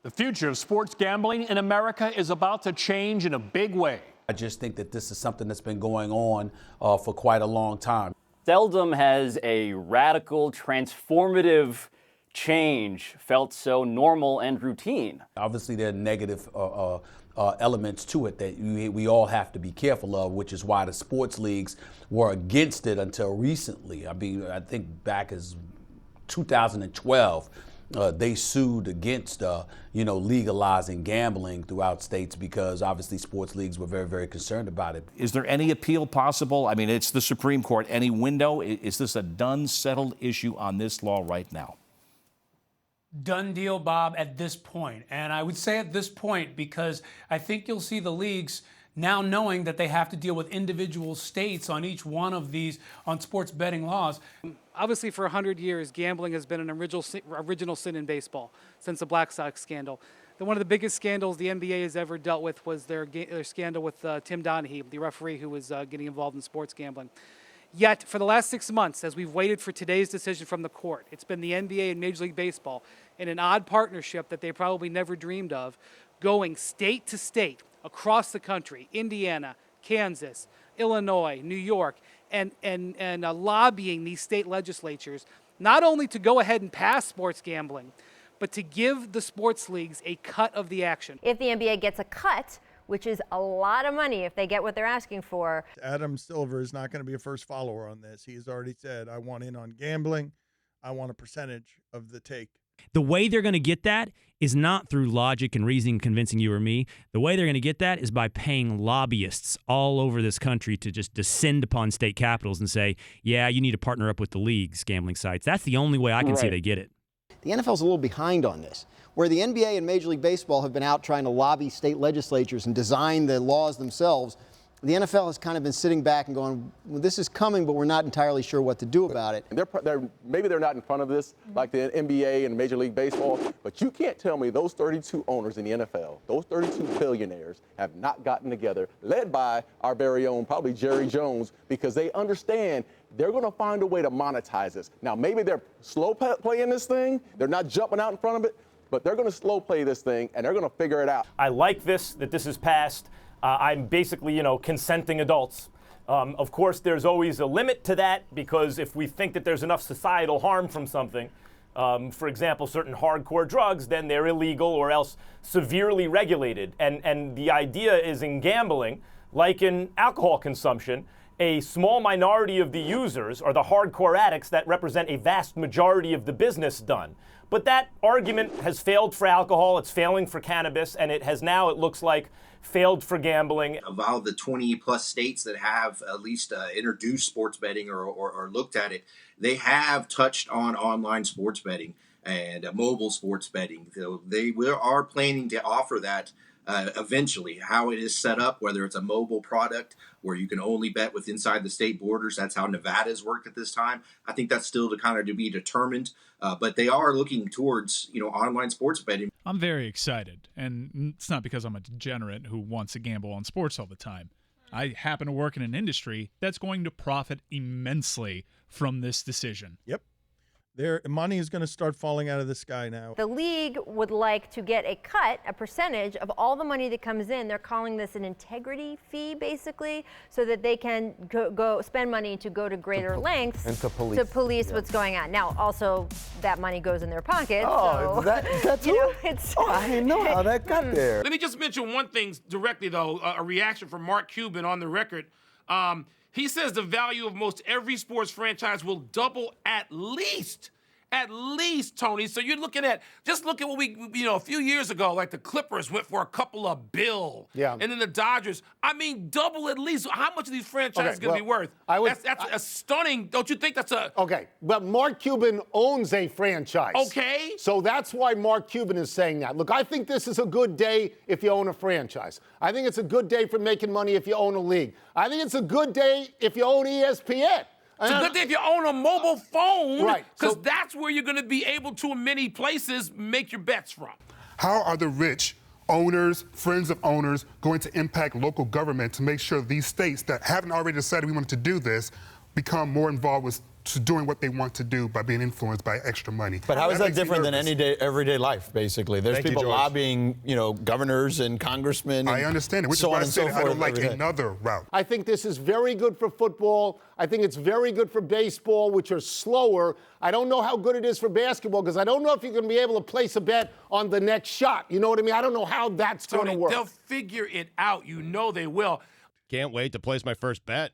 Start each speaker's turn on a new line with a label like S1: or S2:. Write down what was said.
S1: The future of sports gambling in America is about to change in a big way.
S2: I just think that this is something that's been going on for quite a long time.
S3: Seldom has a radical, transformative change felt so normal and routine.
S2: Obviously, there are negative elements to it that we all have to be careful of, which is why the sports leagues were against it until recently. I mean, I think back as 2012, they sued against, legalizing gambling throughout states because obviously sports leagues were very, very concerned about it.
S4: Is there any appeal possible? I mean, it's the Supreme Court. Any window? Is this a done, settled issue on this law right now?
S5: Done deal, Bob, at this point. And I would say at this point because I think you'll see the leagues now knowing that they have to deal with individual states on each one of these on sports betting laws.
S6: Obviously, for 100 years, gambling has been an original sin in baseball since the Black Sox scandal. One of the biggest scandals the NBA has ever dealt with was their scandal with Tim Donaghy, the referee who was getting involved in sports gambling. Yet, for the last 6 months, as we've waited for today's decision from the court, it's been the NBA and Major League Baseball in an odd partnership that they probably never dreamed of, going state to state across the country, Indiana, Kansas, Illinois, New York, and lobbying these state legislatures, not only to go ahead and pass sports gambling, but to give the sports leagues a cut of the action.
S7: If the NBA gets a cut, which is a lot of money if they get what they're asking for.
S8: Adam Silver is not going to be a first follower on this. He has already said, I want in on gambling. I want a percentage of the take.
S9: The way they're going to get that is not through logic and reasoning convincing you or me. The way they're going to get that is by paying lobbyists all over this country to just descend upon state capitals and say, yeah, you need to partner up with the leagues, gambling sites. That's the only way I can see they get it.
S10: The NFL's a little behind on this. Where the NBA and Major League Baseball have been out trying to lobby state legislatures and design the laws themselves, the NFL has kind of been sitting back and going, well, this is coming, but we're not entirely sure what to do about it.
S11: Maybe they're not in front of this like the NBA and Major League Baseball, but you can't tell me those 32 owners in the NFL, those 32 billionaires have not gotten together, led by our very own, probably Jerry Jones, because they understand they're going to find a way to monetize this. Now, maybe they're slow playing this thing. They're not jumping out in front of it, but they're going to slow play this thing, and they're going to figure it out.
S12: I like that this is passed. I'm basically, consenting adults. Of course, there's always a limit to that because if we think that there's enough societal harm from something, for example, certain hardcore drugs, then they're illegal or else severely regulated. And the idea is in gambling, like in alcohol consumption, a small minority of the users are the hardcore addicts that represent a vast majority of the business done. But that argument has failed for alcohol, it's failing for cannabis, and it has now, it looks like, failed for gambling.
S13: Of all the 20-plus states that have at least introduced sports betting or looked at it, they have touched on online sports betting and mobile sports betting. So they are planning to offer that eventually. How it is set up, whether it's a mobile product where you can only bet with inside the state borders, that's how Nevada's worked at this time. I think that's still to be determined. But they are looking towards, online sports betting.
S14: I'm very excited, and it's not because I'm a degenerate who wants to gamble on sports all the time. I happen to work in an industry that's going to profit immensely from this decision.
S8: Yep. Their money is going to start falling out of the sky now.
S7: The league would like to get a cut, a percentage of all the money that comes in. They're calling this an integrity fee, basically, so that they can go spend money to go to greater lengths
S11: and to police
S7: what's going on. Now, also, that money goes in their pockets.
S11: Oh,
S7: so,
S11: that's
S7: it's.
S11: I didn't know how that got there.
S15: Let me just mention one thing directly, though, a reaction from Mark Cuban on the record. He says the value of most every sports franchise will double at least, Tony. So you're looking at, just look at what we, a few years ago, like the Clippers went for a couple of $1 billion. And then the Dodgers, double at least. How much are these franchises going to be worth? That's a stunning, don't you think that's a...
S16: Okay, but Mark Cuban owns a franchise.
S15: Okay.
S16: So that's why Mark Cuban is saying that. Look, I think this is a good day if you own a franchise. I think it's a good day for making money if you own a league. I think it's a good day if you own ESPN.
S15: It's a good thing if you own a mobile phone,
S16: right?
S15: Because that's where you're going to be able to, in many places, make your bets from.
S17: How are the rich owners, friends of owners, going to impact local government to make sure these states that haven't already decided we wanted to do this become more involved with to doing what they want to do by being influenced by extra money.
S18: But how is that
S17: makes me
S18: different than
S17: nervous.
S18: any day, everyday life, basically? There's
S17: Thank you,
S18: people
S17: George.
S18: lobbying, governors and congressmen.
S17: I understand it, which
S18: so
S17: is why
S18: on
S17: I
S18: and so
S17: said I
S18: forth
S17: don't like
S18: every day.
S17: another route.
S16: I think this is very good for football. I think it's very good for baseball, which are slower. I don't know how good it is for basketball because I don't know if you're going to be able to place a bet on the next shot. You know what I mean? I don't know how that's going to
S15: Tony,
S16: work.
S15: they'll figure it out. You know they will.
S19: Can't wait to place my first bet.